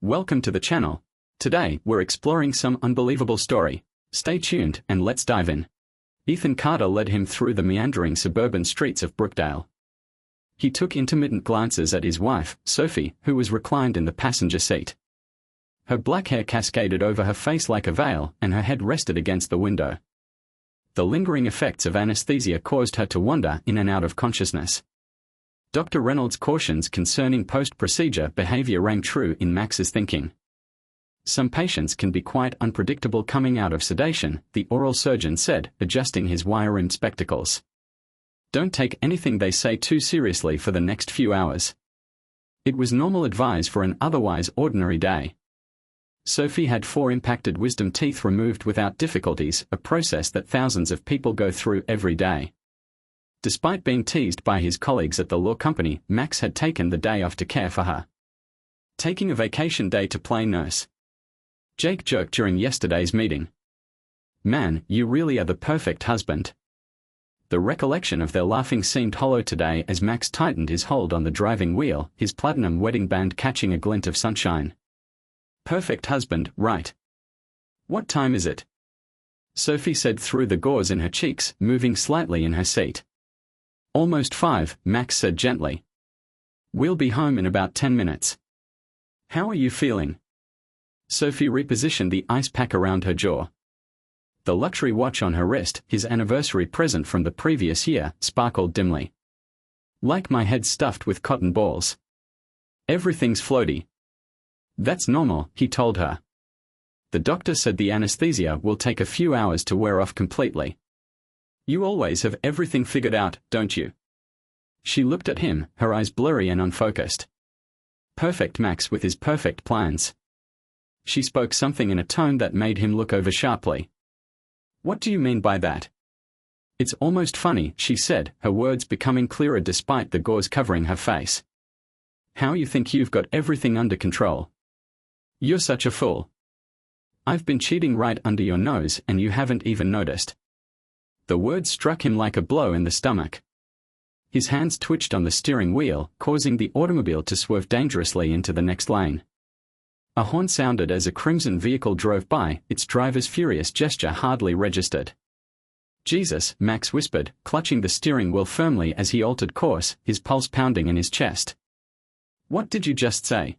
Welcome to the channel. Today, we're exploring some unbelievable story. Stay tuned and let's dive in. Ethan Carter led him through the meandering suburban streets of Brookdale. He took intermittent glances at his wife, Sophie, who was reclined in the passenger seat. Her black hair cascaded over her face like a veil, and her head rested against the window. The lingering effects of anesthesia caused her to wander in and out of consciousness. Dr. Reynolds' cautions concerning post-procedure behavior rang true in Max's thinking. Some patients can be quite unpredictable coming out of sedation, the oral surgeon said, adjusting his wire-rimmed spectacles. Don't take anything they say too seriously for the next few hours. It was normal advice for an otherwise ordinary day. Sophie had 4 impacted wisdom teeth removed without difficulties, a process that thousands of people go through every day. Despite being teased by his colleagues at the law company, Max had taken the day off to care for her. Taking a vacation day to play nurse. Jake joked during yesterday's meeting. Man, you really are the perfect husband. The recollection of their laughing seemed hollow today as Max tightened his hold on the driving wheel, his platinum wedding band catching a glint of sunshine. Perfect husband, right? What time is it? Sophie said through the gauze in her cheeks, moving slightly in her seat. Almost 5, Max said gently. We'll be home in about 10 minutes. How are you feeling? Sophie repositioned the ice pack around her jaw. The luxury watch on her wrist, his anniversary present from the previous year, sparkled dimly. Like my head stuffed with cotton balls. Everything's floaty. That's normal, he told her. The doctor said the anesthesia will take a few hours to wear off completely. You always have everything figured out, don't you? She looked at him, her eyes blurry and unfocused. Perfect Max with his perfect plans. She spoke something in a tone that made him look over sharply. What do you mean by that? It's almost funny, she said, her words becoming clearer despite the gauze covering her face. How you think you've got everything under control? You're such a fool. I've been cheating right under your nose and you haven't even noticed. The words struck him like a blow in the stomach. His hands twitched on the steering wheel, causing the automobile to swerve dangerously into the next lane. A horn sounded as a crimson vehicle drove by, its driver's furious gesture hardly registered. Jesus, Max whispered, clutching the steering wheel firmly as he altered course, his pulse pounding in his chest. What did you just say?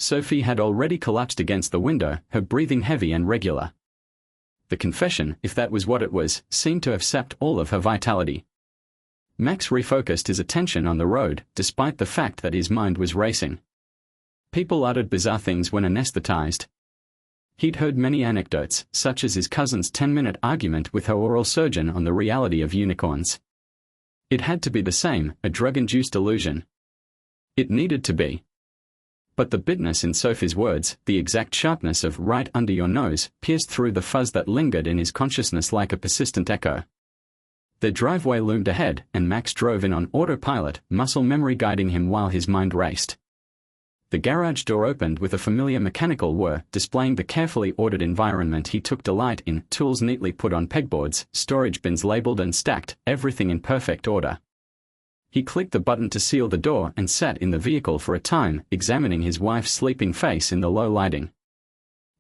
Sophie had already collapsed against the window, her breathing heavy and regular. The confession, if that was what it was, seemed to have sapped all of her vitality. Max refocused his attention on the road, despite the fact that his mind was racing. People uttered bizarre things when anesthetized. He'd heard many anecdotes, such as his cousin's 10-minute argument with her oral surgeon on the reality of unicorns. It had to be the same, a drug-induced illusion. It needed to be. But the bitterness in Sophie's words, the exact sharpness of right under your nose, pierced through the fuzz that lingered in his consciousness like a persistent echo. Their driveway loomed ahead, and Max drove in on autopilot, muscle memory guiding him while his mind raced. The garage door opened with a familiar mechanical whir, displaying the carefully ordered environment he took delight in, tools neatly put on pegboards, storage bins labeled and stacked, everything in perfect order. He clicked the button to seal the door and sat in the vehicle for a time, examining his wife's sleeping face in the low lighting.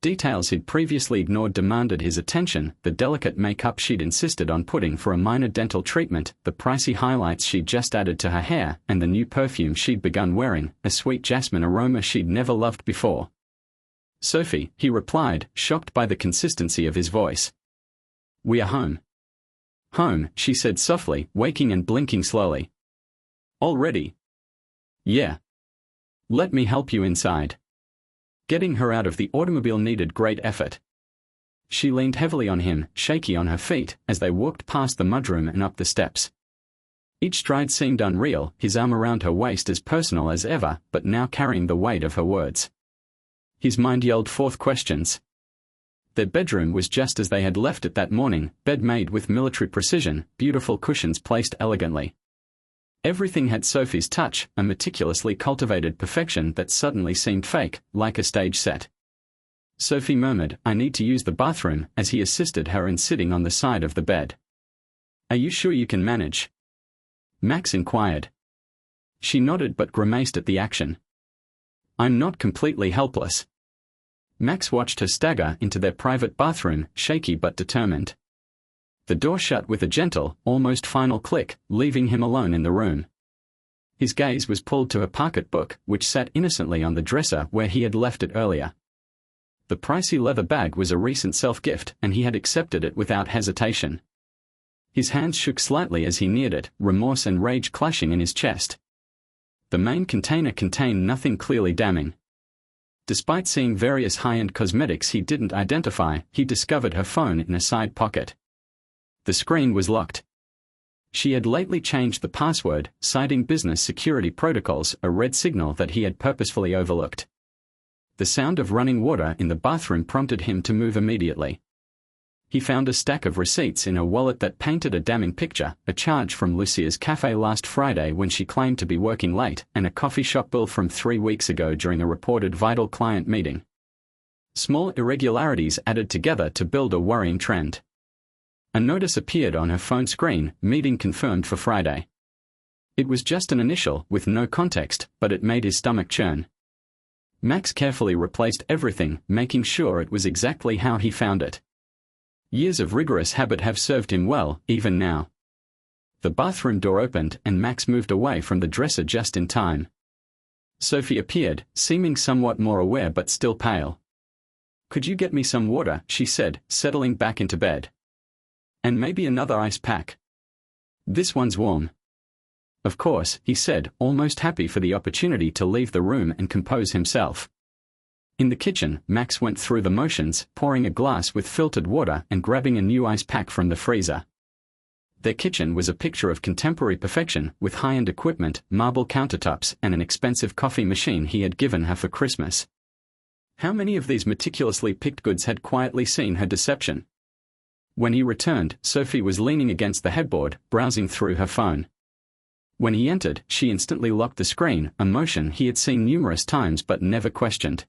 Details he'd previously ignored demanded his attention, the delicate makeup she'd insisted on putting for a minor dental treatment, the pricey highlights she'd just added to her hair, and the new perfume she'd begun wearing, a sweet jasmine aroma she'd never loved before. Sophie, he replied, shocked by the consistency of his voice. We are home. Home, she said softly, waking and blinking slowly. Already? Yeah. Let me help you inside. Getting her out of the automobile needed great effort. She leaned heavily on him, shaky on her feet, as they walked past the mudroom and up the steps. Each stride seemed unreal, his arm around her waist as personal as ever, but now carrying the weight of her words. His mind yelled forth questions. Their bedroom was just as they had left it that morning, bed made with military precision, beautiful cushions placed elegantly. Everything had Sophie's touch, a meticulously cultivated perfection that suddenly seemed fake, like a stage set. Sophie murmured, I need to use the bathroom, as he assisted her in sitting on the side of the bed. Are you sure you can manage? Max inquired. She nodded but grimaced at the action. I'm not completely helpless. Max watched her stagger into their private bathroom, shaky but determined. The door shut with a gentle, almost final click, leaving him alone in the room. His gaze was pulled to a pocketbook, which sat innocently on the dresser where he had left it earlier. The pricey leather bag was a recent self-gift, and he had accepted it without hesitation. His hands shook slightly as he neared it, remorse and rage clashing in his chest. The main container contained nothing clearly damning. Despite seeing various high-end cosmetics he didn't identify, he discovered her phone in a side pocket. The screen was locked. She had lately changed the password, citing business security protocols, a red signal that he had purposefully overlooked. The sound of running water in the bathroom prompted him to move immediately. He found a stack of receipts in a wallet that painted a damning picture, a charge from Lucia's cafe last Friday when she claimed to be working late, and a coffee shop bill from 3 weeks ago during a reported vital client meeting. Small irregularities added together to build a worrying trend. A notice appeared on her phone screen, meeting confirmed for Friday. It was just an initial, with no context, but it made his stomach churn. Max carefully replaced everything, making sure it was exactly how he found it. Years of rigorous habit have served him well, even now. The bathroom door opened and Max moved away from the dresser just in time. Sophie appeared, seeming somewhat more aware but still pale. "Could you get me some water?" she said, settling back into bed. "And maybe another ice pack. This one's warm." "Of course," he said, almost happy for the opportunity to leave the room and compose himself. In the kitchen, Max went through the motions, pouring a glass with filtered water and grabbing a new ice pack from the freezer. Their kitchen was a picture of contemporary perfection, with high-end equipment, marble countertops, and an expensive coffee machine he had given her for Christmas. How many of these meticulously picked goods had quietly seen her deception? When he returned, Sophie was leaning against the headboard, browsing through her phone. When he entered, she instantly locked the screen, a motion he had seen numerous times but never questioned.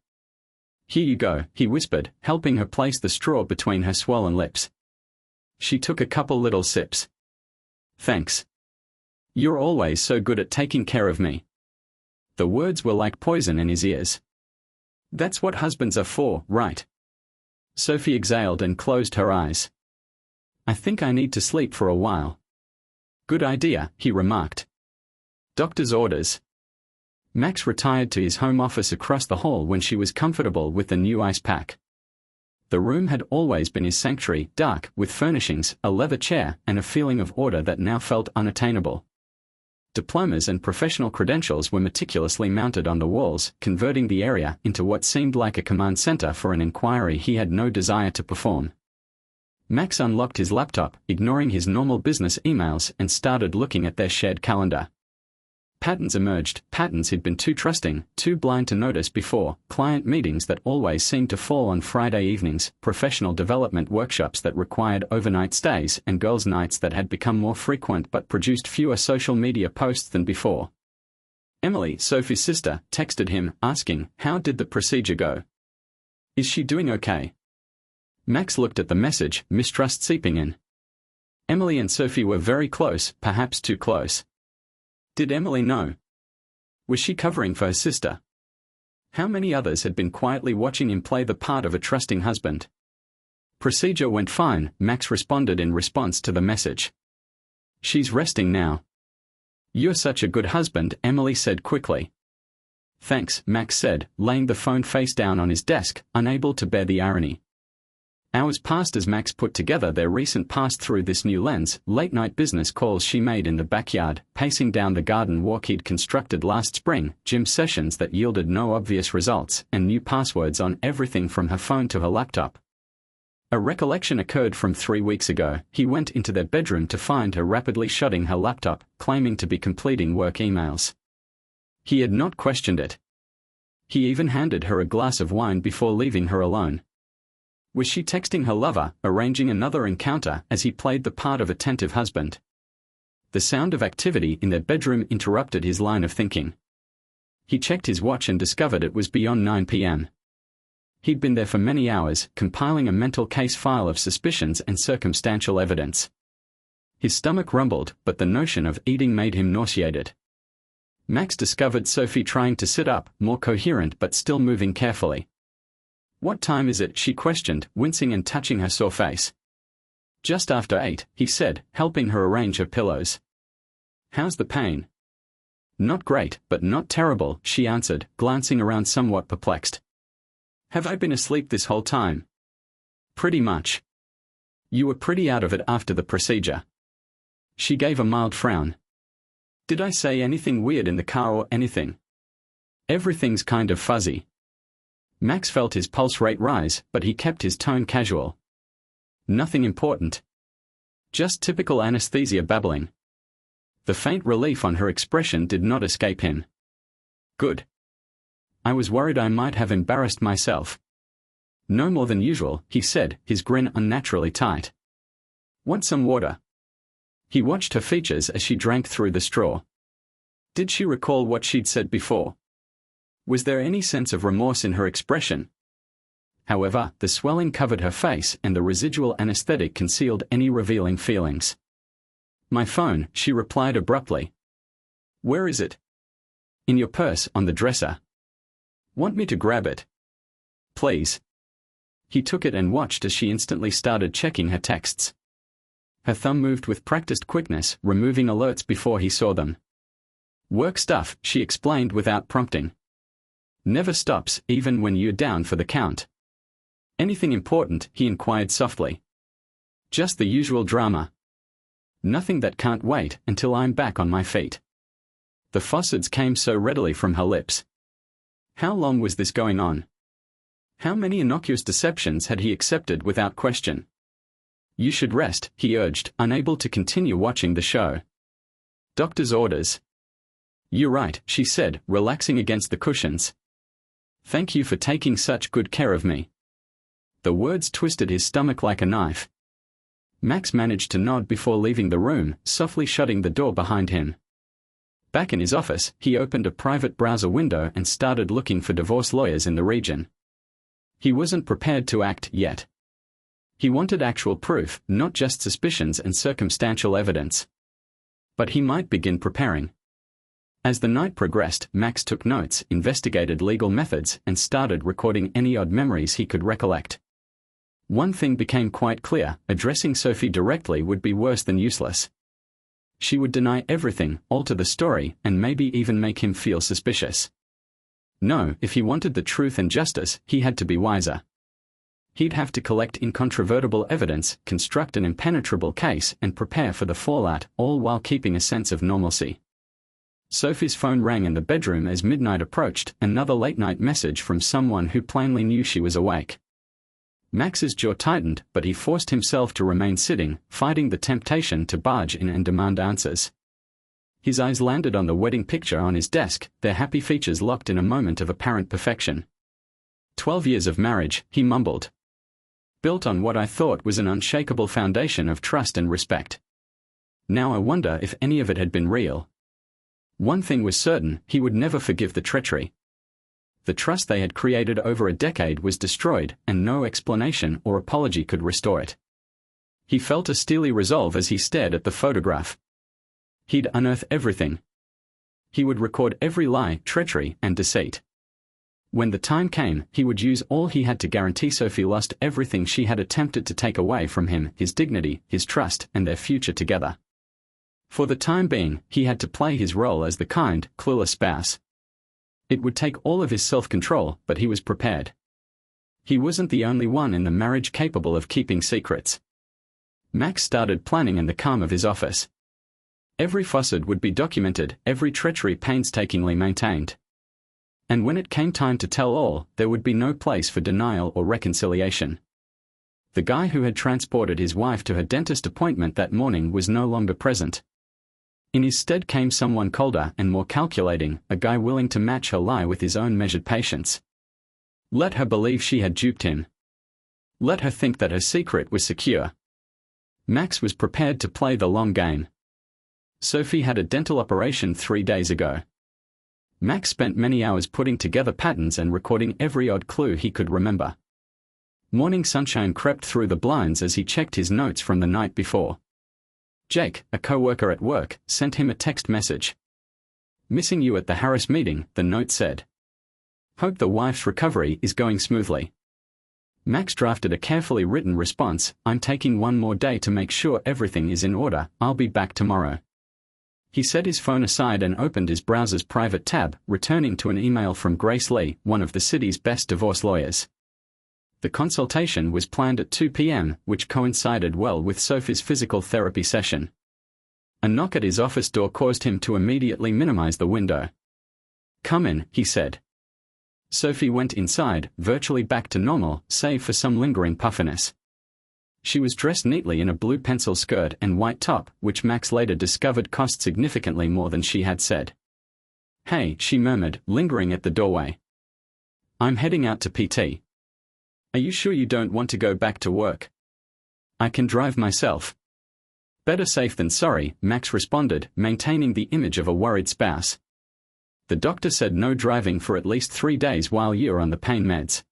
"Here you go," he whispered, helping her place the straw between her swollen lips. She took a couple little sips. "Thanks. You're always so good at taking care of me." The words were like poison in his ears. "That's what husbands are for, right?" Sophie exhaled and closed her eyes. "I think I need to sleep for a while." "Good idea," he remarked. "Doctor's orders." Max retired to his home office across the hall when she was comfortable with the new ice pack. The room had always been his sanctuary, dark, with furnishings, a leather chair, and a feeling of order that now felt unattainable. Diplomas and professional credentials were meticulously mounted on the walls, converting the area into what seemed like a command center for an inquiry he had no desire to perform. Max unlocked his laptop, ignoring his normal business emails, and started looking at their shared calendar. Patterns emerged, patterns he'd been too trusting, too blind to notice before: client meetings that always seemed to fall on Friday evenings, professional development workshops that required overnight stays, and girls' nights that had become more frequent but produced fewer social media posts than before. Emily, Sophie's sister, texted him, asking, "How did the procedure go? Is she doing okay?" Max looked at the message, mistrust seeping in. Emily and Sophie were very close, perhaps too close. Did Emily know? Was she covering for her sister? How many others had been quietly watching him play the part of a trusting husband? "Procedure went fine," Max responded in response to the message. "She's resting now." "You're such a good husband," Emily said quickly. "Thanks," Max said, laying the phone face down on his desk, unable to bear the irony. Hours passed as Max put together their recent past through this new lens: late-night business calls she made in the backyard, pacing down the garden walk he'd constructed last spring, gym sessions that yielded no obvious results, and new passwords on everything from her phone to her laptop. A recollection occurred from 3 weeks ago. He went into their bedroom to find her rapidly shutting her laptop, claiming to be completing work emails. He had not questioned it. He even handed her a glass of wine before leaving her alone. Was she texting her lover, arranging another encounter, as he played the part of attentive husband? The sound of activity in their bedroom interrupted his line of thinking. He checked his watch and discovered it was beyond 9 p.m. He'd been there for many hours, compiling a mental case file of suspicions and circumstantial evidence. His stomach rumbled, but the notion of eating made him nauseated. Max discovered Sophie trying to sit up, more coherent but still moving carefully. "What time is it?" she questioned, wincing and touching her sore face. "Just after 8, he said, helping her arrange her pillows. "How's the pain?" "Not great, but not terrible," she answered, glancing around somewhat perplexed. "Have I been asleep this whole time?" "Pretty much. You were pretty out of it after the procedure." She gave a mild frown. "Did I say anything weird in the car or anything?" "Everything's kind of fuzzy." Max felt his pulse rate rise, but he kept his tone casual. "Nothing important. Just typical anesthesia babbling." The faint relief on her expression did not escape him. "Good. I was worried I might have embarrassed myself." "No more than usual," he said, his grin unnaturally tight. "Want some water?" He watched her features as she drank through the straw. Did she recall what she'd said before? Was there any sense of remorse in her expression? However, the swelling covered her face and the residual anesthetic concealed any revealing feelings. "My phone," she replied abruptly. "Where is it?" "In your purse, on the dresser." "Want me to grab it?" "Please." He took it and watched as she instantly started checking her texts. Her thumb moved with practiced quickness, removing alerts before he saw them. "Work stuff," she explained without prompting. "Never stops, even when you're down for the count." "Anything important?" he inquired softly. "Just the usual drama. Nothing that can't wait until I'm back on my feet." The facades came so readily from her lips. How long was this going on? How many innocuous deceptions had he accepted without question? "You should rest," he urged, unable to continue watching the show. "Doctor's orders." "You're right," she said, relaxing against the cushions. "Thank you for taking such good care of me." The words twisted his stomach like a knife. Max managed to nod before leaving the room, softly shutting the door behind him. Back in his office, he opened a private browser window and started looking for divorce lawyers in the region. He wasn't prepared to act yet. He wanted actual proof, not just suspicions and circumstantial evidence. But he might begin preparing. As the night progressed, Max took notes, investigated legal methods, and started recording any odd memories he could recollect. One thing became quite clear: addressing Sophie directly would be worse than useless. She would deny everything, alter the story, and maybe even make him feel suspicious. No, if he wanted the truth and justice, he had to be wiser. He'd have to collect incontrovertible evidence, construct an impenetrable case, and prepare for the fallout, all while keeping a sense of normalcy. Sophie's phone rang in the bedroom as midnight approached, another late-night message from someone who plainly knew she was awake. Max's jaw tightened, but he forced himself to remain sitting, fighting the temptation to barge in and demand answers. His eyes landed on the wedding picture on his desk, their happy features locked in a moment of apparent perfection. 12 years of marriage, he mumbled. Built on what I thought was an unshakable foundation of trust and respect. Now I wonder if any of it had been real. One thing was certain: he would never forgive the treachery. The trust they had created over a decade was destroyed, and no explanation or apology could restore it. He felt a steely resolve as he stared at the photograph. He'd unearth everything. He would record every lie, treachery, and deceit. When the time came, he would use all he had to guarantee Sophie lost everything she had attempted to take away from him: his dignity, his trust, and their future together. For the time being, he had to play his role as the kind, clueless spouse. It would take all of his self-control, but he was prepared. He wasn't the only one in the marriage capable of keeping secrets. Max started planning in the calm of his office. Every facade would be documented, every treachery painstakingly maintained. And when it came time to tell all, there would be no place for denial or reconciliation. The guy who had transported his wife to her dentist appointment that morning was no longer present. In his stead came someone colder and more calculating, a guy willing to match her lie with his own measured patience. Let her believe she had duped him. Let her think that her secret was secure. Max was prepared to play the long game. Sophie had a dental operation 3 days ago. Max spent many hours putting together patterns and recording every odd clue he could remember. Morning sunshine crept through the blinds as he checked his notes from the night before. Jake, a co-worker at work, sent him a text message. Missing you at the Harris meeting, the note said. Hope the wife's recovery is going smoothly. Max drafted a carefully written response. I'm taking one more day to make sure everything is in order. I'll be back tomorrow. He set his phone aside and opened his browser's private tab, returning to an email from Grace Lee, one of the city's best divorce lawyers. The consultation was planned at 2 p.m., which coincided well with Sophie's physical therapy session. A knock at his office door caused him to immediately minimize the window. Come in, he said. Sophie went inside, virtually back to normal, save for some lingering puffiness. She was dressed neatly in a blue pencil skirt and white top, which Max later discovered cost significantly more than she had said. Hey, she murmured, lingering at the doorway. I'm heading out to PT. Are you sure you don't want to go back to work? I can drive myself. Better safe than sorry, Max responded, maintaining the image of a worried spouse. The doctor said no driving for at least 3 days while you're on the pain meds.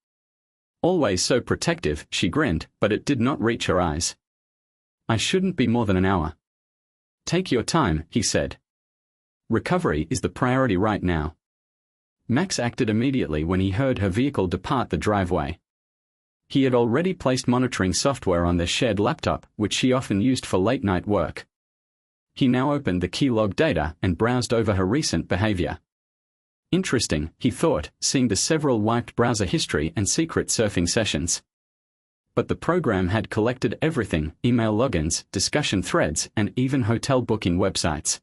Always so protective, she grinned, but it did not reach her eyes. I shouldn't be more than an hour. Take your time, he said. Recovery is the priority right now. Max acted immediately when he heard her vehicle depart the driveway. He had already placed monitoring software on their shared laptop, which she often used for late-night work. He now opened the keylog data and browsed over her recent behavior. Interesting, he thought, seeing the several wiped browser history and secret surfing sessions. But the program had collected everything: email logins, discussion threads, and even hotel booking websites.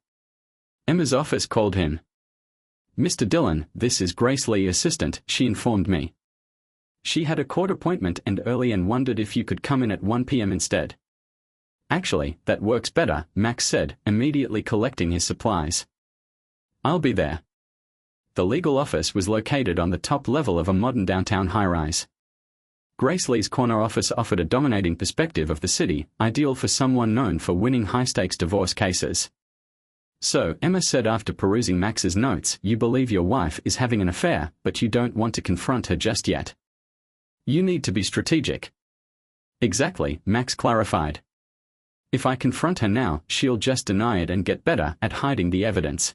Emma's office called him. Mr. Dillon, this is Grace Lee, assistant, she informed me. She had a court appointment and early and wondered if you could come in at 1 p.m. instead. Actually, that works better, Max said, immediately collecting his supplies. I'll be there. The legal office was located on the top level of a modern downtown high-rise. Grace Lee's corner office offered a dominating perspective of the city, ideal for someone known for winning high-stakes divorce cases. So, Emma said after perusing Max's notes, you believe your wife is having an affair, but you don't want to confront her just yet. You need to be strategic. Exactly, Max clarified. If I confront her now, she'll just deny it and get better at hiding the evidence.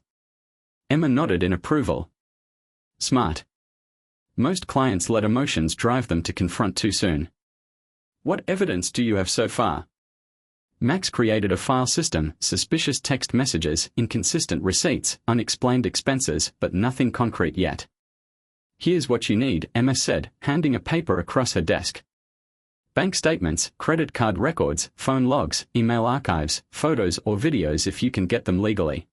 Emma nodded in approval. Smart. Most clients let emotions drive them to confront too soon. What evidence do you have so far? Max created a file system: suspicious text messages, inconsistent receipts, unexplained expenses, but nothing concrete yet. Here's what you need, Emma said, handing a paper across her desk. Bank statements, credit card records, phone logs, email archives, photos or videos if you can get them legally.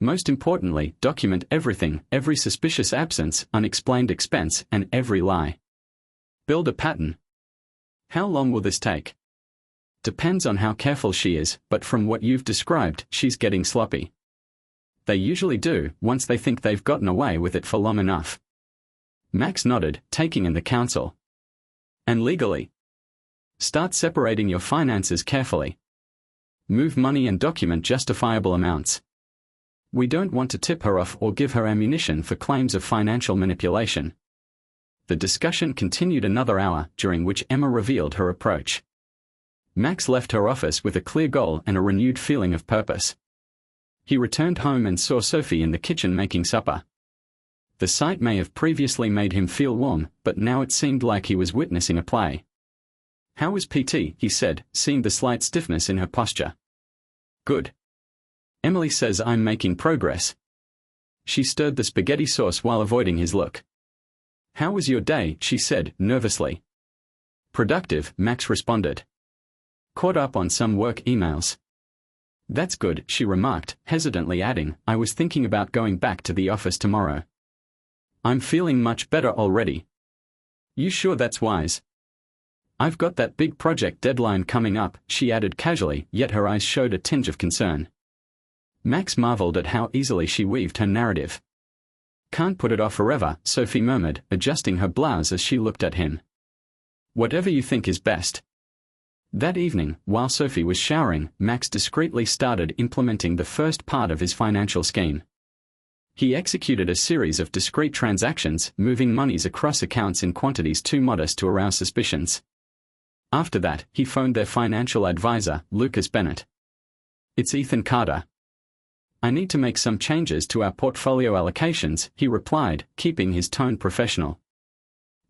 Most importantly, document everything: every suspicious absence, unexplained expense, and every lie. Build a pattern. How long will this take? Depends on how careful she is, but from what you've described, she's getting sloppy. They usually do, once they think they've gotten away with it for long enough. Max nodded, taking in the counsel. And legally? Start separating your finances carefully. Move money and document justifiable amounts. We don't want to tip her off or give her ammunition for claims of financial manipulation. The discussion continued another hour, during which Emma revealed her approach. Max left her office with a clear goal and a renewed feeling of purpose. He returned home and saw Sophie in the kitchen making supper. The sight may have previously made him feel warm, but now it seemed like he was witnessing a play. How was PT? He said, seeing the slight stiffness in her posture. Good. Emily says I'm making progress. She stirred the spaghetti sauce while avoiding his look. How was your day? She said, nervously. Productive, Max responded. Caught up on some work emails. That's good, she remarked, hesitantly adding, I was thinking about going back to the office tomorrow. I'm feeling much better already. You sure that's wise? I've got that big project deadline coming up, she added casually, yet her eyes showed a tinge of concern. Max marveled at how easily she weaved her narrative. Can't put it off forever, Sophie murmured, adjusting her blouse as she looked at him. Whatever you think is best. That evening, while Sophie was showering, Max discreetly started implementing the first part of his financial scheme. He executed a series of discrete transactions, moving monies across accounts in quantities too modest to arouse suspicions. After that, he phoned their financial advisor, Lucas Bennett. It's Ethan Carter. I need to make some changes to our portfolio allocations, he replied, keeping his tone professional.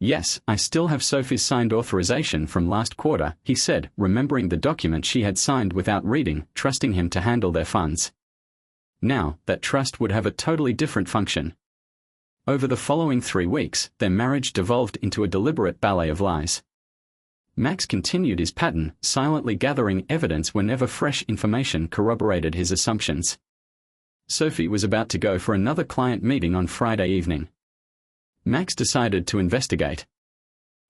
Yes, I still have Sophie's signed authorization from last quarter, he said, remembering the document she had signed without reading, trusting him to handle their funds. Now, that trust would have a totally different function. Over the following 3 weeks, their marriage devolved into a deliberate ballet of lies. Max continued his pattern, silently gathering evidence whenever fresh information corroborated his assumptions. Sophie was about to go for another client meeting on Friday evening. Max decided to investigate.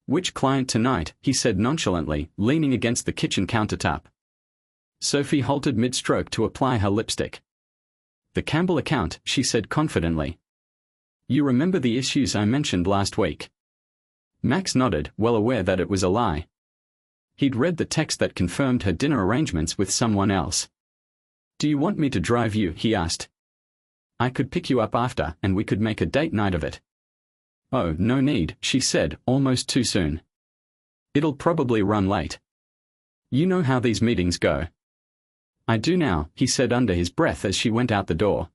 Which client tonight, he said nonchalantly, leaning against the kitchen countertop. Sophie halted mid-stroke to apply her lipstick. The Campbell account, she said confidently. You remember the issues I mentioned last week? Max nodded, well aware that it was a lie. He'd read the text that confirmed her dinner arrangements with someone else. Do you want me to drive you, he asked. I could pick you up after, and we could make a date night of it. Oh, no need, she said, almost too soon. It'll probably run late. You know how these meetings go. I do now, he said under his breath as she went out the door.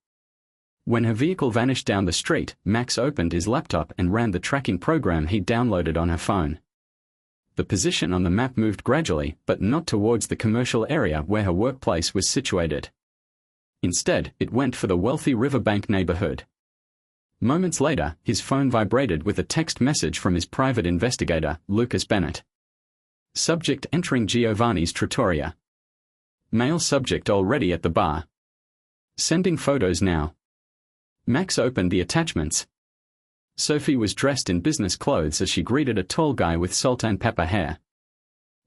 When her vehicle vanished down the street, Max opened his laptop and ran the tracking program he'd downloaded on her phone. The position on the map moved gradually, but not towards the commercial area where her workplace was situated. Instead, it went for the wealthy riverbank neighborhood. Moments later, his phone vibrated with a text message from his private investigator, Lucas Bennett. Subject entering Giovanni's trattoria. Male subject already at the bar. Sending photos now. Max opened the attachments. Sophie was dressed in business clothes as she greeted a tall guy with salt and pepper hair.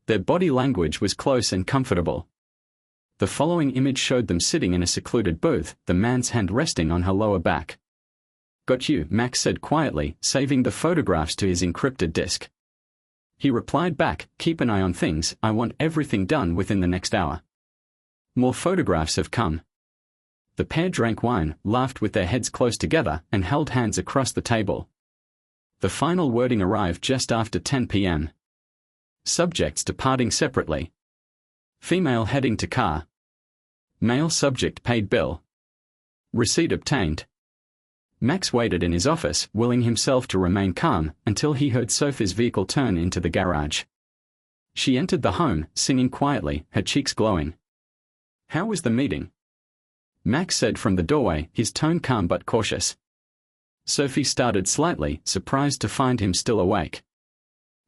Their body language was close and comfortable. The following image showed them sitting in a secluded booth, the man's hand resting on her lower back. Got you, Max said quietly, saving the photographs to his encrypted disk. He replied back, keep an eye on things, I want everything done within the next hour. More photographs have come. The pair drank wine, laughed with their heads close together, and held hands across the table. The final wording arrived just after 10 p.m. Subjects departing separately. Female heading to car. Male subject paid bill. Receipt obtained. Max waited in his office, willing himself to remain calm, until he heard Sophie's vehicle turn into the garage. She entered the home, singing quietly, her cheeks glowing. How was the meeting? Max said from the doorway, his tone calm but cautious. Sophie started slightly, surprised to find him still awake.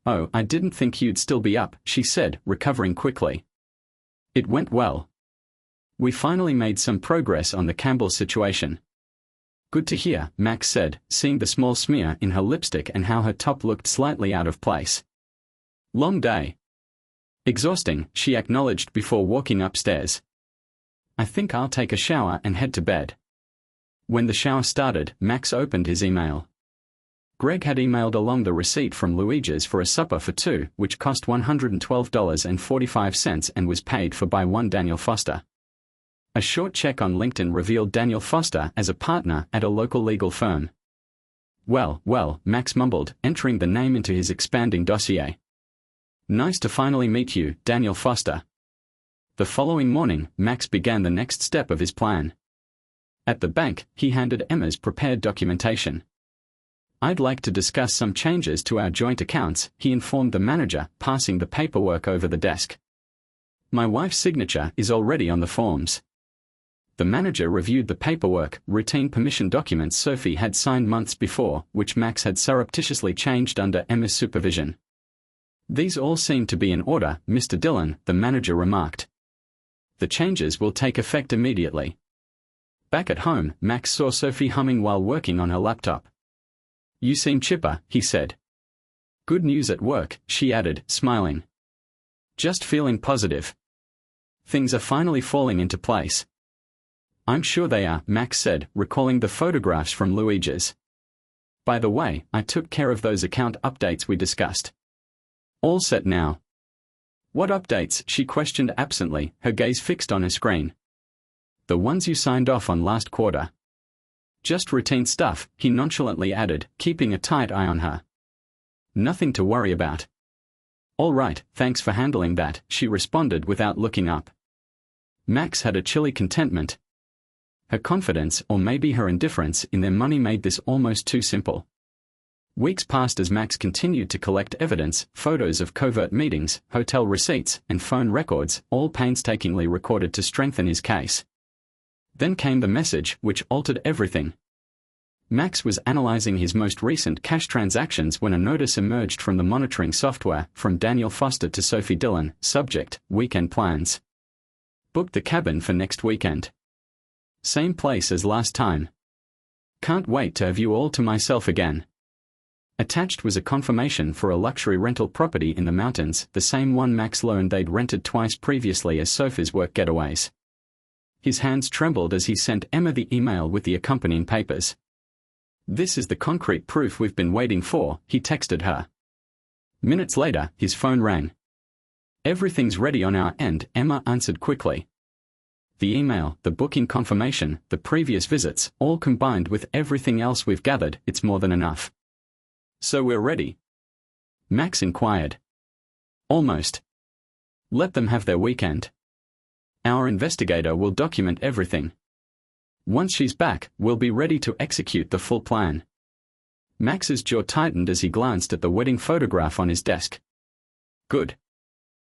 Oh, I didn't think you'd still be up, she said, recovering quickly. It went well. We finally made some progress on the Campbell situation. Good to hear, Max said, seeing the small smear in her lipstick and how her top looked slightly out of place. Long day. Exhausting, she acknowledged before walking upstairs. I think I'll take a shower and head to bed. When the shower started, Max opened his email. Greg had emailed along the receipt from Luigi's for a supper for two, which cost $112.45 and was paid for by one Daniel Foster. A short check on LinkedIn revealed Daniel Foster as a partner at a local legal firm. Well, Max mumbled, entering the name into his expanding dossier. Nice to finally meet you, Daniel Foster. The following morning, Max began the next step of his plan. At the bank, he handed Emma's prepared documentation. I'd like to discuss some changes to our joint accounts, he informed the manager, passing the paperwork over the desk. My wife's signature is already on the forms. The manager reviewed the paperwork, routine permission documents Sophie had signed months before, which Max had surreptitiously changed under Emma's supervision. These all seem to be in order, Mr. Dillon, the manager remarked. The changes will take effect immediately. Back at home, Max saw Sophie humming while working on her laptop. You seem chipper, he said. Good news at work, she added, smiling. Just feeling positive. Things are finally falling into place. I'm sure they are, Max said, recalling the photographs from Luigi's. By the way, I took care of those account updates we discussed. All set now. What updates? She questioned absently, her gaze fixed on her screen. The ones you signed off on last quarter. Just routine stuff, he nonchalantly added, keeping a tight eye on her. Nothing to worry about. All right, thanks for handling that, she responded without looking up. Max had a chilly contentment. Her confidence, or maybe her indifference in their money, made this almost too simple. Weeks passed as Max continued to collect evidence, photos of covert meetings, hotel receipts, and phone records, all painstakingly recorded to strengthen his case. Then came the message, which altered everything. Max was analyzing his most recent cash transactions when a notice emerged from the monitoring software, from Daniel Foster to Sophie Dillon, subject, weekend plans. Booked the cabin for next weekend. Same place as last time. Can't wait to have you all to myself again. Attached was a confirmation for a luxury rental property in the mountains, the same one Max learned they'd rented twice previously as Sophie's work getaways. His hands trembled as he sent Emma the email with the accompanying papers. "This is the concrete proof we've been waiting for," he texted her. Minutes later, his phone rang. "Everything's ready on our end," Emma answered quickly. The email, the booking confirmation, the previous visits, all combined with everything else we've gathered, it's more than enough. "So we're ready?" Max inquired. "Almost. Let them have their weekend. Our investigator will document everything. Once she's back, we'll be ready to execute the full plan." Max's jaw tightened as he glanced at the wedding photograph on his desk. Good.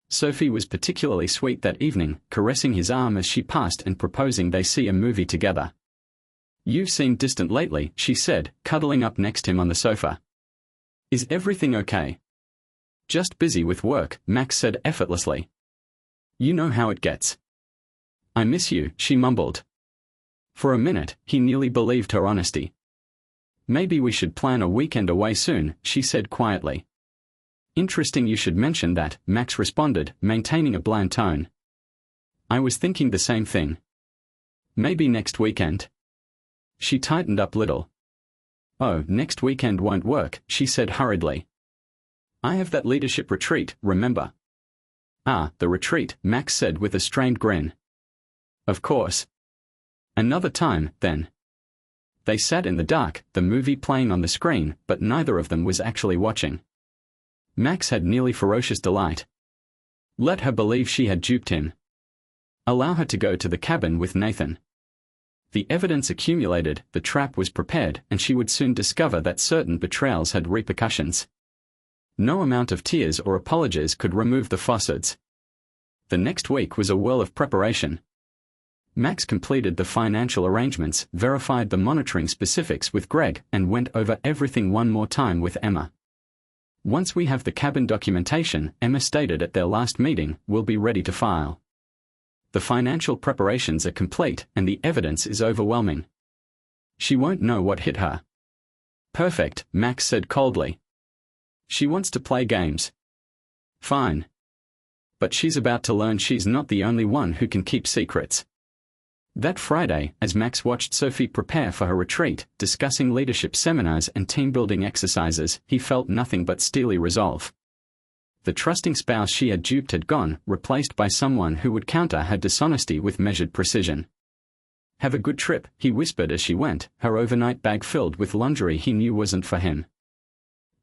Sophie was particularly sweet that evening, caressing his arm as she passed and proposing they see a movie together. "You've seemed distant lately," she said, cuddling up next to him on the sofa. "Is everything okay?" "Just busy with work," Max said effortlessly. "You know how it gets." "I miss you," she mumbled. For a minute, he nearly believed her honesty. "Maybe we should plan a weekend away soon," she said quietly. "Interesting you should mention that," Max responded, maintaining a bland tone. "I was thinking the same thing. Maybe next weekend." She tightened up little. "Oh, next weekend won't work," she said hurriedly. "I have that leadership retreat, remember?" "Ah, the retreat," Max said with a strained grin. "Of course. Another time, then." They sat in the dark, the movie playing on the screen, but neither of them was actually watching. Max had nearly ferocious delight. Let her believe she had duped him. Allow her to go to the cabin with Nathan. The evidence accumulated, the trap was prepared, and she would soon discover that certain betrayals had repercussions. No amount of tears or apologies could remove the Fostards. The next week was a whirl of preparation. Max completed the financial arrangements, verified the monitoring specifics with Greg, and went over everything one more time with Emma. "Once we have the cabin documentation," Emma stated at their last meeting, "we'll be ready to file. The financial preparations are complete, and the evidence is overwhelming. She won't know what hit her." "Perfect," Max said coldly. "She wants to play games. Fine. But she's about to learn she's not the only one who can keep secrets." That Friday, as Max watched Sophie prepare for her retreat, discussing leadership seminars and team-building exercises, he felt nothing but steely resolve. The trusting spouse she had duped had gone, replaced by someone who would counter her dishonesty with measured precision. "Have a good trip," he whispered as she went, her overnight bag filled with lingerie he knew wasn't for him.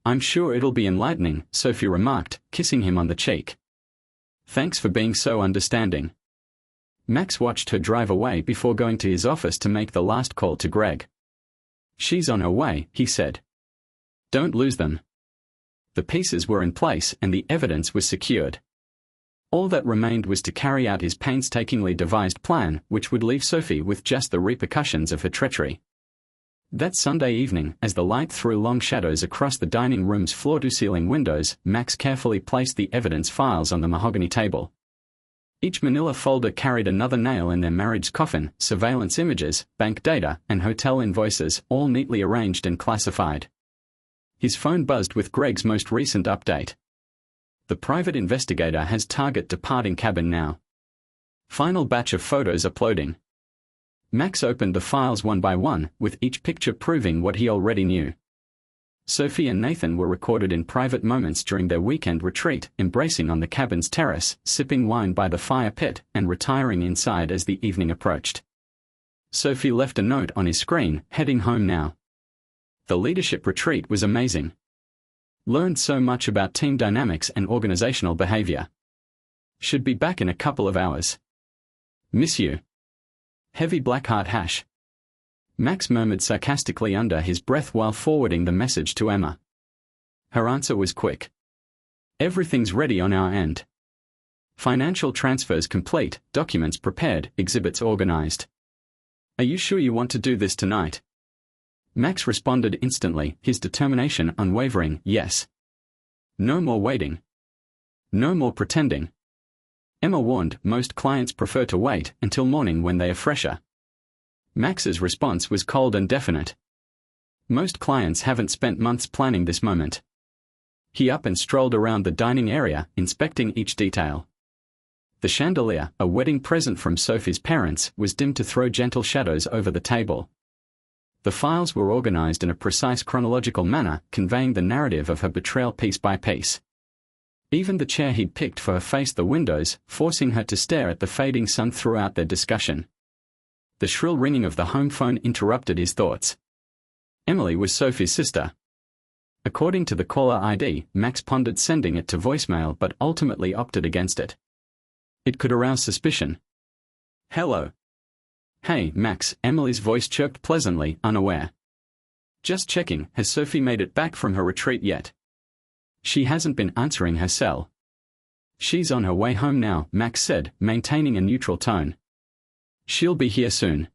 "I'm sure it'll be enlightening," Sophie remarked, kissing him on the cheek. "Thanks for being so understanding." Max watched her drive away before going to his office to make the last call to Greg. "She's on her way," he said. "Don't lose them." The pieces were in place and the evidence was secured. All that remained was to carry out his painstakingly devised plan, which would leave Sophie with just the repercussions of her treachery. That Sunday evening, as the light threw long shadows across the dining room's floor-to-ceiling windows, Max carefully placed the evidence files on the mahogany table. Each manila folder carried another nail in their marriage coffin, surveillance images, bank data, and hotel invoices, all neatly arranged and classified. His phone buzzed with Greg's most recent update. "The private investigator has target departing cabin now. Final batch of photos uploading." Max opened the files one by one, with each picture proving what he already knew. Sophie and Nathan were recorded in private moments during their weekend retreat, embracing on the cabin's terrace, sipping wine by the fire pit, and retiring inside as the evening approached. Sophie left a note on his screen, heading home now. The leadership retreat was amazing. Learned so much about team dynamics and organizational behavior. Should be back in a couple of hours. Miss you. Heavy black heart hash. Max murmured sarcastically under his breath while forwarding the message to Emma. Her answer was quick. Everything's ready on our end. Financial transfers complete, documents prepared, exhibits organized. Are you sure you want to do this tonight? Max responded instantly, his determination unwavering, yes. No more waiting. No more pretending. Emma warned, most clients prefer to wait until morning when they are fresher. Max's response was cold and definite. Most clients haven't spent months planning this moment. He up and strolled around the dining area, inspecting each detail. The chandelier, a wedding present from Sophie's parents, was dimmed to throw gentle shadows over the table. The files were organized in a precise chronological manner, conveying the narrative of her betrayal piece by piece. Even the chair he'd picked for her faced the windows, forcing her to stare at the fading sun throughout their discussion. The shrill ringing of the home phone interrupted his thoughts. Emily was Sophie's sister. According to the caller ID, Max pondered sending it to voicemail but ultimately opted against it. It could arouse suspicion. Hello. Hey, Max, Emily's voice chirped pleasantly, unaware. Just checking, has Sophie made it back from her retreat yet? She hasn't been answering her cell. She's on her way home now, Max said, maintaining a neutral tone. She'll be here soon.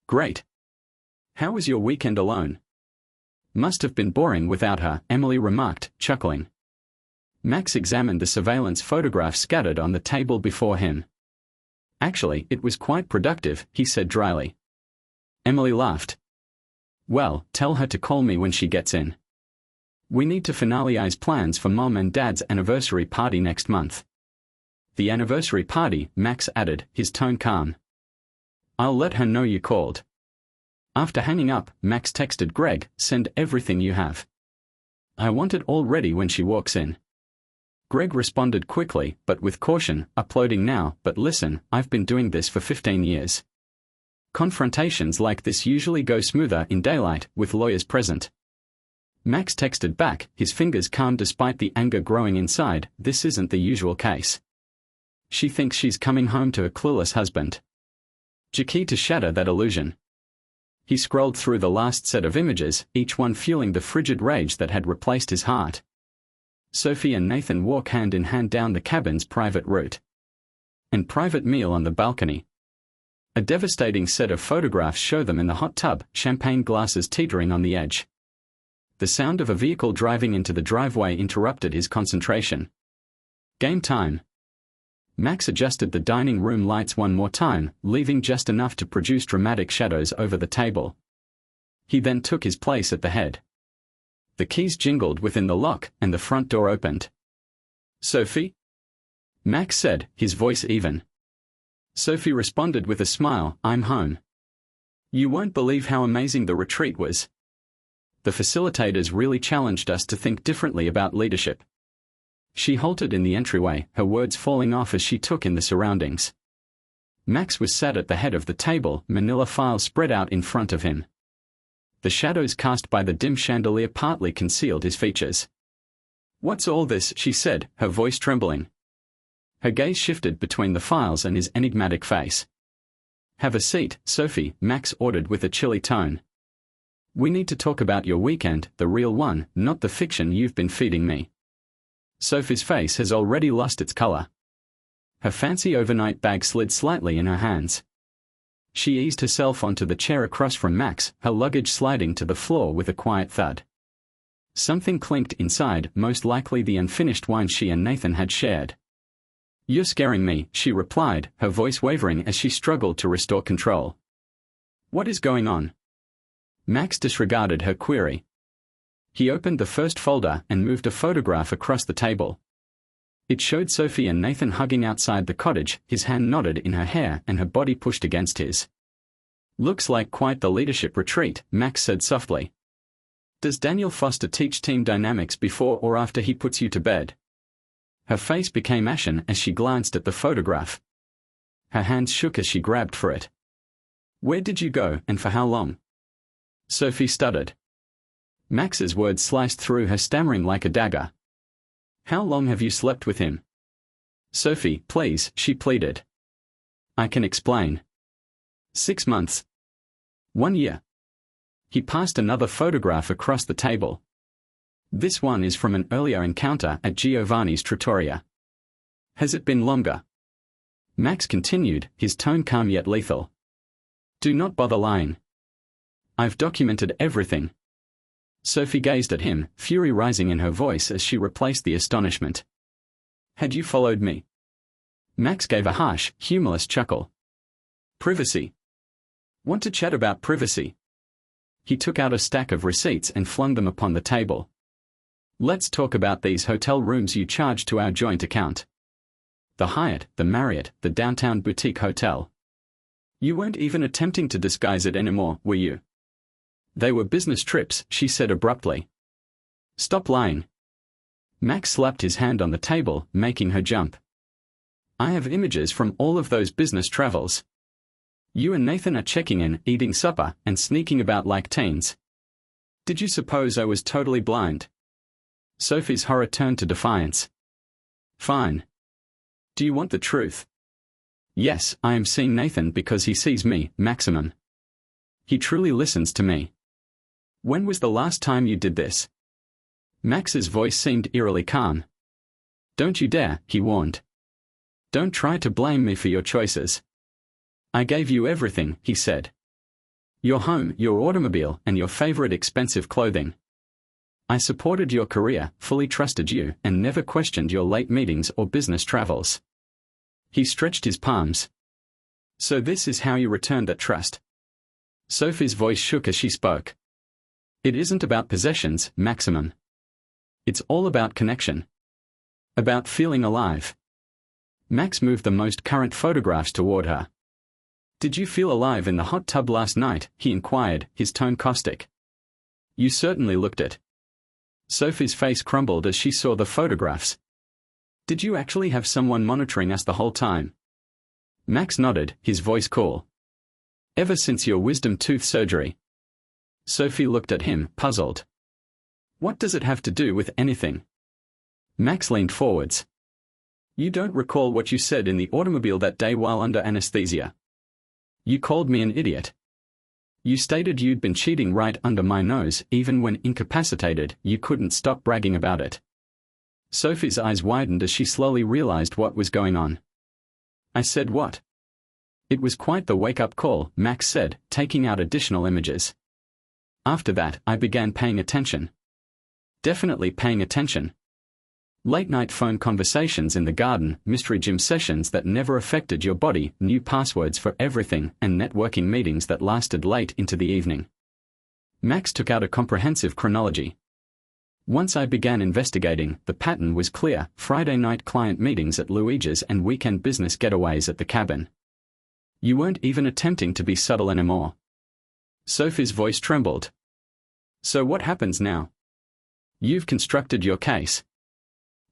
Great. How was your weekend alone? Must have been boring without her, Emily remarked, chuckling. Max examined the surveillance photographs scattered on the table before him. Actually, it was quite productive, he said dryly. Emily laughed. Well, tell her to call me when she gets in. We need to finalize plans for Mom and Dad's anniversary party next month. The anniversary party, Max added, his tone calm. I'll let her know you called. After hanging up, Max texted Greg, send everything you have. I want it all ready when she walks in. Greg responded quickly, but with caution, uploading now, but listen, I've been doing this for 15 years. Confrontations like this usually go smoother in daylight, with lawyers present. Max texted back, his fingers calm despite the anger growing inside, this isn't the usual case. She thinks she's coming home to a clueless husband. Key to shatter that illusion. He scrolled through the last set of images, each one fueling the frigid rage that had replaced his heart. Sophie and Nathan walk hand in hand down the cabin's private route. And private meal on the balcony. A devastating set of photographs show them in the hot tub, champagne glasses teetering on the edge. The sound of a vehicle driving into the driveway interrupted his concentration. Game time. Max adjusted the dining room lights one more time, leaving just enough to produce dramatic shadows over the table. He then took his place at the head. The keys jingled within the lock, and the front door opened. Sophie? Max said, his voice even. Sophie responded with a smile, I'm home. You won't believe how amazing the retreat was. The facilitators really challenged us to think differently about leadership. She halted in the entryway, her words falling off as she took in the surroundings. Max was sat at the head of the table, manila files spread out in front of him. The shadows cast by the dim chandelier partly concealed his features. What's all this, she said, her voice trembling. Her gaze shifted between the files and his enigmatic face. Have a seat, Sophie, Max ordered with a chilly tone. We need to talk about your weekend, the real one, not the fiction you've been feeding me. Sophie's face has already lost its color. Her fancy overnight bag slid slightly in her hands. She eased herself onto the chair across from Max, her luggage sliding to the floor with a quiet thud. Something clinked inside, most likely the unfinished wine she and Nathan had shared. You're scaring me, she replied, her voice wavering as she struggled to restore control. What is going on? Max disregarded her query. He opened the first folder and moved a photograph across the table. It showed Sophie and Nathan hugging outside the cottage, his hand knotted in her hair and her body pushed against his. Looks like quite the leadership retreat, Max said softly. Does Daniel Foster teach team dynamics before or after he puts you to bed? Her face became ashen as she glanced at the photograph. Her hands shook as she grabbed for it. Where did you go, and for how long? Sophie stuttered. Max's words sliced through her, stammering like a dagger. How long have you slept with him? Sophie, please, she pleaded. I can explain. 6 months. 1 year. He passed another photograph across the table. This one is from an earlier encounter at Giovanni's Trattoria. Has it been longer? Max continued, his tone calm yet lethal. Do not bother lying. I've documented everything. Sophie gazed at him, fury rising in her voice as she replaced the astonishment. Had you followed me? Max gave a harsh, humorless chuckle. Privacy. Want to chat about privacy? He took out a stack of receipts and flung them upon the table. Let's talk about these hotel rooms you charged to our joint account. The Hyatt, the Marriott, the downtown boutique hotel. You weren't even attempting to disguise it anymore, were you? They were business trips, she said abruptly. Stop lying. Max slapped his hand on the table, making her jump. I have images from all of those business travels. You and Nathan are checking in, eating supper, and sneaking about like teens. Did you suppose I was totally blind? Sophie's horror turned to defiance. Fine. Do you want the truth? Yes, I am seeing Nathan because he sees me, maximum. He truly listens to me. When was the last time you did this? Max's voice seemed eerily calm. Don't you dare, he warned. Don't try to blame me for your choices. I gave you everything, he said. Your home, your automobile, and your favorite expensive clothing. I supported your career, fully trusted you, and never questioned your late meetings or business travels. He stretched his palms. So this is how you returned that trust. Sophie's voice shook as she spoke. It isn't about possessions, maximum. It's all about connection. About feeling alive. Max moved the most current photographs toward her. Did you feel alive in the hot tub last night? He inquired, his tone caustic. You certainly looked it. Sophie's face crumbled as she saw the photographs. Did you actually have someone monitoring us the whole time? Max nodded, his voice cool. Ever since your wisdom tooth surgery. Sophie looked at him, puzzled. What does it have to do with anything? Max leaned forwards. You don't recall what you said in the automobile that day while under anesthesia. You called me an idiot. You stated you'd been cheating right under my nose, even when incapacitated, you couldn't stop bragging about it. Sophie's eyes widened as she slowly realized what was going on. I said what? It was quite the wake-up call, Max said, taking out additional images. After that, I began paying attention. Definitely paying attention. Late-night phone conversations in the garden, mystery gym sessions that never affected your body, new passwords for everything, and networking meetings that lasted late into the evening. Max took out a comprehensive chronology. Once I began investigating, the pattern was clear: Friday night client meetings at Luigi's and weekend business getaways at the cabin. You weren't even attempting to be subtle anymore. Sophie's voice trembled. So what happens now? You've constructed your case.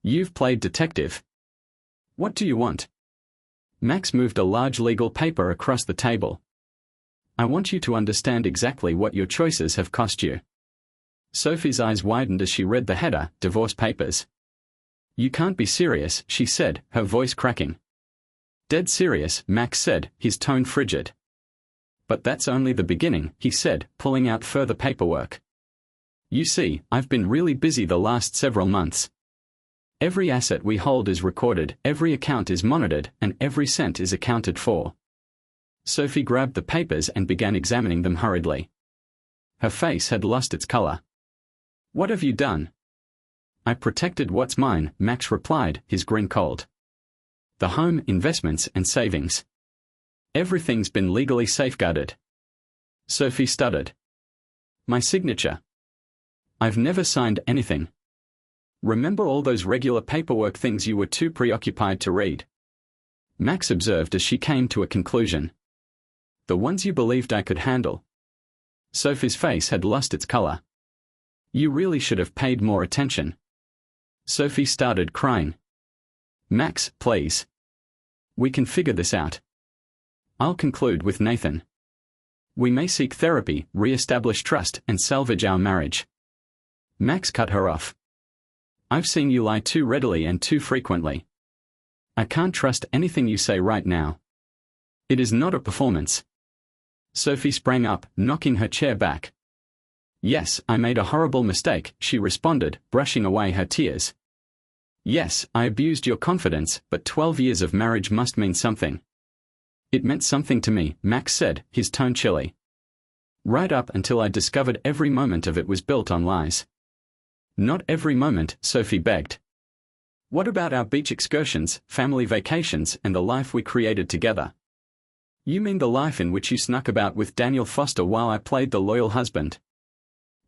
You've played detective. What do you want? Max moved a large legal paper across the table. I want you to understand exactly what your choices have cost you. Sophie's eyes widened as she read the header, Divorce Papers. You can't be serious, she said, her voice cracking. Dead serious, Max said, his tone frigid. But that's only the beginning, he said, pulling out further paperwork. You see, I've been really busy the last several months. Every asset we hold is recorded, every account is monitored, and every cent is accounted for. Sophie grabbed the papers and began examining them hurriedly. Her face had lost its color. What have you done? I protected what's mine, Max replied, his grin cold. The home, investments, and savings. Everything's been legally safeguarded. Sophie stuttered. My signature. I've never signed anything. Remember all those regular paperwork things you were too preoccupied to read? Max observed as she came to a conclusion. The ones you believed I could handle. Sophie's face had lost its color. You really should have paid more attention. Sophie started crying. Max, please. We can figure this out. I'll conclude with Nathan. We may seek therapy, re-establish trust, and salvage our marriage. Max cut her off. I've seen you lie too readily and too frequently. I can't trust anything you say right now. It is not a performance. Sophie sprang up, knocking her chair back. Yes, I made a horrible mistake, she responded, brushing away her tears. Yes, I abused your confidence, but 12 years of marriage must mean something. It meant something to me, Max said, his tone chilly. Right up until I discovered every moment of it was built on lies. Not every moment, Sophie begged. What about our beach excursions, family vacations, and the life we created together? You mean the life in which you snuck about with Daniel Foster while I played the loyal husband?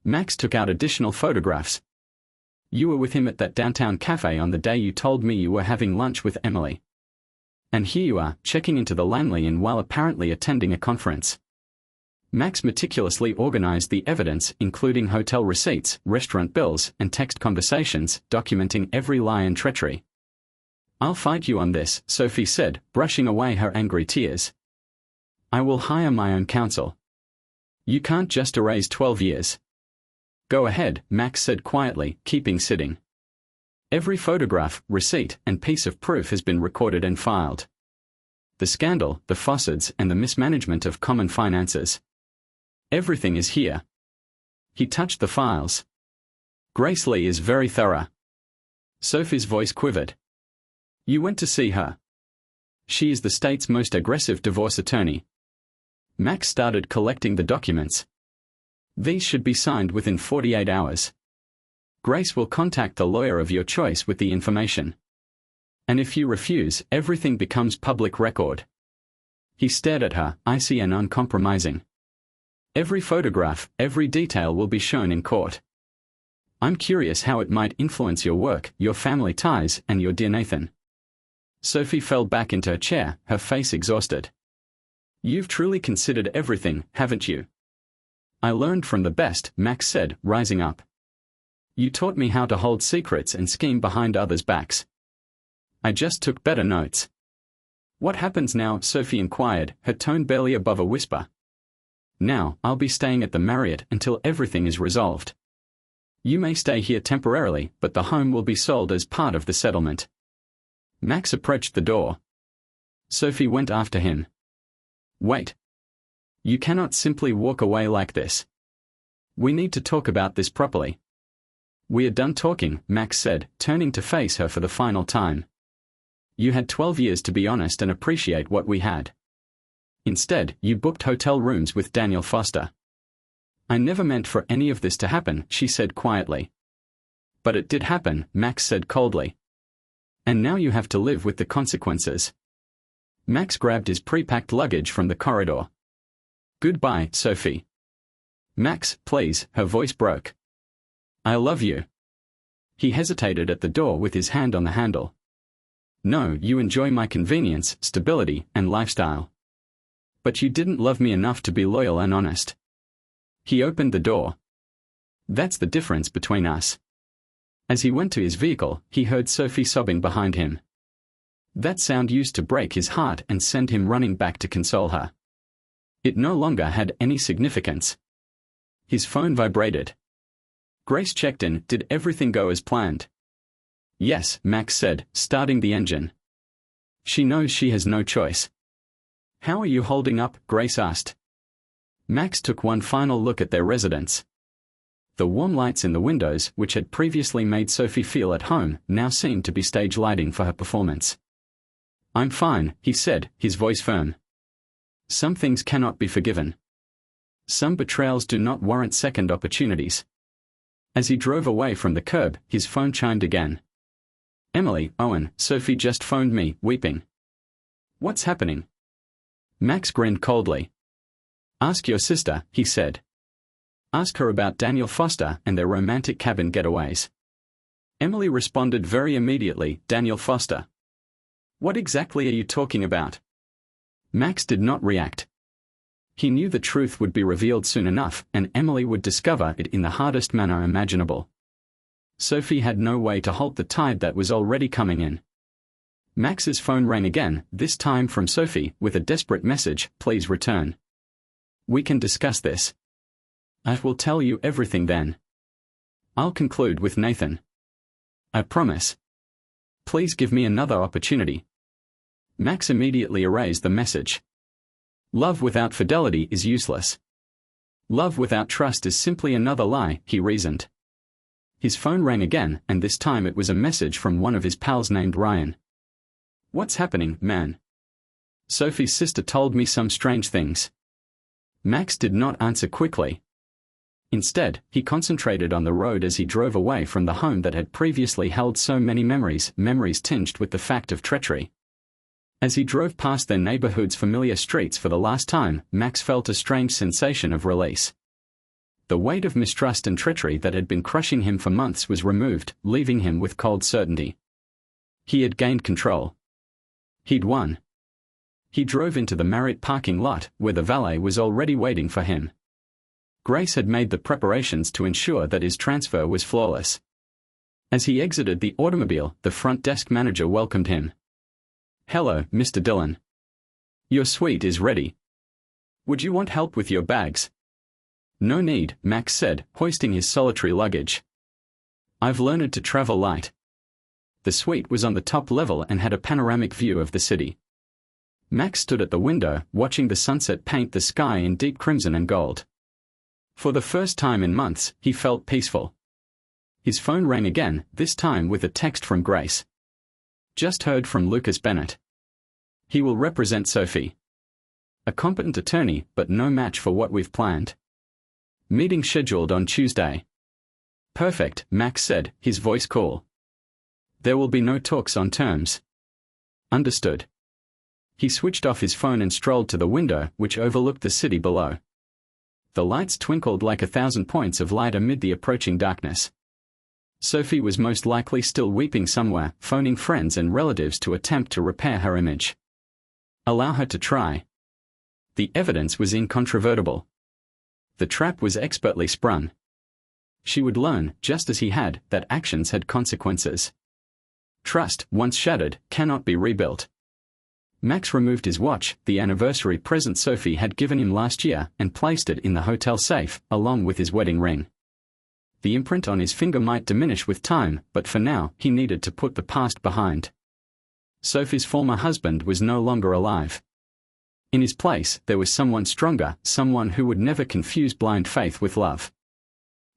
Max took out additional photographs. You were with him at that downtown cafe on the day you told me you were having lunch with Emily. And here you are, checking into the Langley Inn while apparently attending a conference. Max meticulously organized the evidence, including hotel receipts, restaurant bills, and text conversations, documenting every lie and treachery. I'll fight you on this, Sophie said, brushing away her angry tears. I will hire my own counsel. You can't just erase 12 years. Go ahead, Max said quietly, keeping sitting. Every photograph, receipt, and piece of proof has been recorded and filed. The scandal, the facades, and the mismanagement of common finances. Everything is here. He touched the files. Grace Lee is very thorough. Sophie's voice quivered. You went to see her. She is the state's most aggressive divorce attorney. Max started collecting the documents. These should be signed within 48 hours. Grace will contact the lawyer of your choice with the information. And if you refuse, everything becomes public record. He stared at her, icy and uncompromising. Every photograph, every detail will be shown in court. I'm curious how it might influence your work, your family ties, and your dear Nathan. Sophie fell back into her chair, her face exhausted. You've truly considered everything, haven't you? I learned from the best, Max said, rising up. You taught me how to hold secrets and scheme behind others' backs. I just took better notes. What happens now? Sophie inquired, her tone barely above a whisper. Now, I'll be staying at the Marriott until everything is resolved. You may stay here temporarily, but the home will be sold as part of the settlement. Max approached the door. Sophie went after him. Wait. You cannot simply walk away like this. We need to talk about this properly. We are done talking, Max said, turning to face her for the final time. You had 12 years to be honest and appreciate what we had. Instead, you booked hotel rooms with Daniel Foster. I never meant for any of this to happen, she said quietly. But it did happen, Max said coldly. And now you have to live with the consequences. Max grabbed his pre-packed luggage from the corridor. Goodbye, Sophie. Max, please, her voice broke. I love you. He hesitated at the door with his hand on the handle. No, you enjoy my convenience, stability, and lifestyle. But you didn't love me enough to be loyal and honest. He opened the door. That's the difference between us. As he went to his vehicle, he heard Sophie sobbing behind him. That sound used to break his heart and send him running back to console her. It no longer had any significance. His phone vibrated. Grace checked in. Did everything go as planned? Yes, Max said, starting the engine. She knows she has no choice. How are you holding up? Grace asked. Max took one final look at their residence. The warm lights in the windows, which had previously made Sophie feel at home, now seemed to be stage lighting for her performance. I'm fine, he said, his voice firm. Some things cannot be forgiven. Some betrayals do not warrant second opportunities. As he drove away from the curb, his phone chimed again. Emily, Owen, Sophie just phoned me, weeping. What's happening? Max grinned coldly. Ask your sister, he said. Ask her about Daniel Foster and their romantic cabin getaways. Emily responded very immediately, Daniel Foster. What exactly are you talking about? Max did not react. He knew the truth would be revealed soon enough, and Emily would discover it in the hardest manner imaginable. Sophie had no way to halt the tide that was already coming in. Max's phone rang again, this time from Sophie, with a desperate message, please return. We can discuss this. I will tell you everything then. I'll conclude with Nathan. I promise. Please give me another opportunity. Max immediately erased the message. Love without fidelity is useless. Love without trust is simply another lie, he reasoned. His phone rang again, and this time it was a message from one of his pals named Ryan. "What's happening, man? Sophie's sister told me some strange things." Max did not answer quickly. Instead, he concentrated on the road as he drove away from the home that had previously held so many memories tinged with the fact of treachery. As he drove past their neighborhood's familiar streets for the last time, Max felt a strange sensation of release. The weight of mistrust and treachery that had been crushing him for months was removed, leaving him with cold certainty. He had gained control. He'd won. He drove into the Marriott parking lot, where the valet was already waiting for him. Grace had made the preparations to ensure that his transfer was flawless. As he exited the automobile, the front desk manager welcomed him. "Hello, Mr. Dillon. Your suite is ready. Would you want help with your bags?" "No need," Max said, hoisting his solitary luggage. "I've learned to travel light." The suite was on the top level and had a panoramic view of the city. Max stood at the window, watching the sunset paint the sky in deep crimson and gold. For the first time in months, he felt peaceful. His phone rang again, this time with a text from Grace. "Just heard from Lucas Bennett. He will represent Sophie. A competent attorney, but no match for what we've planned. Meeting scheduled on Tuesday." "Perfect," Max said, his voice cool. "There will be no talks on terms." "Understood." He switched off his phone and strolled to the window, which overlooked the city below. The lights twinkled like 1,000 points of light amid the approaching darkness. Sophie was most likely still weeping somewhere, phoning friends and relatives to attempt to repair her image. Allow her to try. The evidence was incontrovertible. The trap was expertly sprung. She would learn, just as he had, that actions had consequences. Trust, once shattered, cannot be rebuilt. Max removed his watch, the anniversary present Sophie had given him last year, and placed it in the hotel safe, along with his wedding ring. The imprint on his finger might diminish with time, but for now, he needed to put the past behind. Sophie's former husband was no longer alive. In his place, there was someone stronger, someone who would never confuse blind faith with love.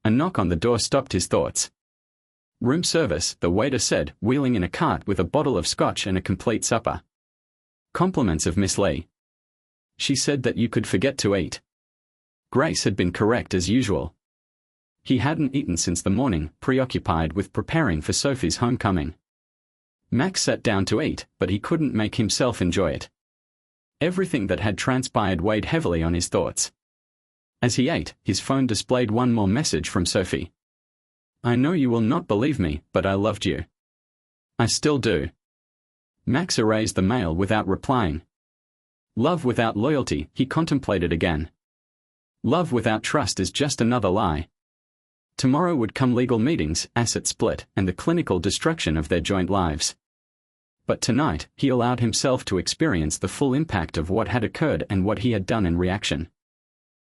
A knock on the door stopped his thoughts. "Room service," the waiter said, wheeling in a cart with a bottle of scotch and a complete supper. "Compliments of Miss Lee. She said that you could forget to eat." Grace had been correct as usual. He hadn't eaten since the morning, preoccupied with preparing for Sophie's homecoming. Max sat down to eat, but he couldn't make himself enjoy it. Everything that had transpired weighed heavily on his thoughts. As he ate, his phone displayed one more message from Sophie. "I know you will not believe me, but I loved you. I still do." Max erased the mail without replying. Love without loyalty, he contemplated again. Love without trust is just another lie. Tomorrow would come legal meetings, asset split, and the clinical destruction of their joint lives. But tonight, he allowed himself to experience the full impact of what had occurred and what he had done in reaction.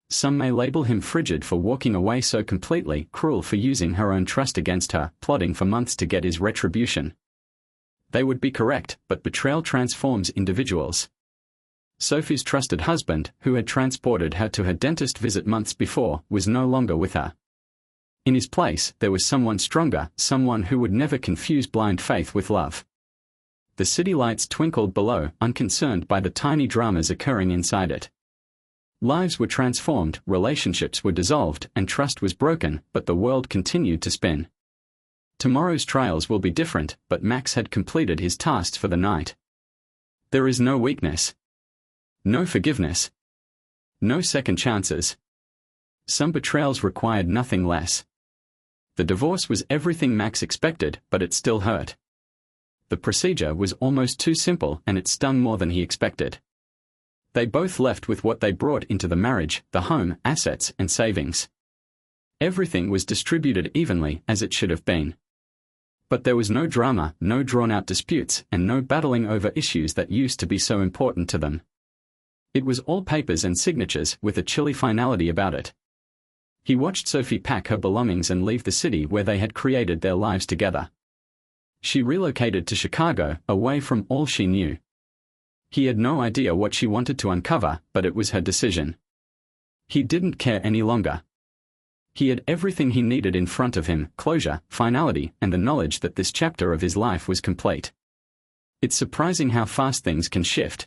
Some may label him frigid for walking away so completely, cruel for using her own trust against her, plotting for months to get his retribution. They would be correct, but betrayal transforms individuals. Sophie's trusted husband, who had transported her to her dentist visit months before, was no longer with her. In his place, there was someone stronger, someone who would never confuse blind faith with love. The city lights twinkled below, unconcerned by the tiny dramas occurring inside it. Lives were transformed, relationships were dissolved, and trust was broken, but the world continued to spin. Tomorrow's trials will be different, but Max had completed his tasks for the night. There is no weakness. No forgiveness. No second chances. Some betrayals required nothing less. The divorce was everything Max expected, but it still hurt. The procedure was almost too simple, and it stung more than he expected. They both left with what they brought into the marriage, the home, assets, and savings. Everything was distributed evenly, as it should have been. But there was no drama, no drawn-out disputes, and no battling over issues that used to be so important to them. It was all papers and signatures, with a chilly finality about it. He watched Sophie pack her belongings and leave the city where they had created their lives together. She relocated to Chicago, away from all she knew. He had no idea what she wanted to uncover, but it was her decision. He didn't care any longer. He had everything he needed in front of him: closure, finality, and the knowledge that this chapter of his life was complete. It's surprising how fast things can shift.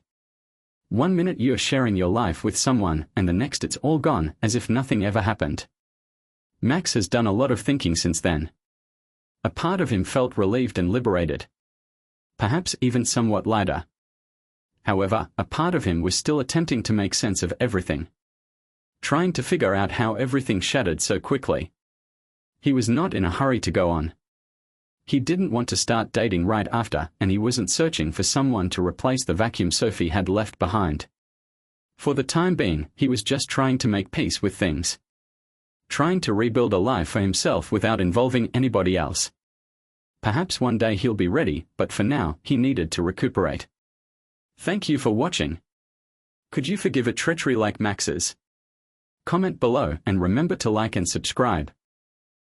One minute you're sharing your life with someone, and the next it's all gone, as if nothing ever happened. Max has done a lot of thinking since then. A part of him felt relieved and liberated. Perhaps even somewhat lighter. However, a part of him was still attempting to make sense of everything. Trying to figure out how everything shattered so quickly. He was not in a hurry to go on. He didn't want to start dating right after, and he wasn't searching for someone to replace the vacuum Sophie had left behind. For the time being, he was just trying to make peace with things. Trying to rebuild a life for himself without involving anybody else. Perhaps one day he'll be ready, but for now, he needed to recuperate. Thank you for watching. Could you forgive a treachery like Max's? Comment below and remember to like and subscribe.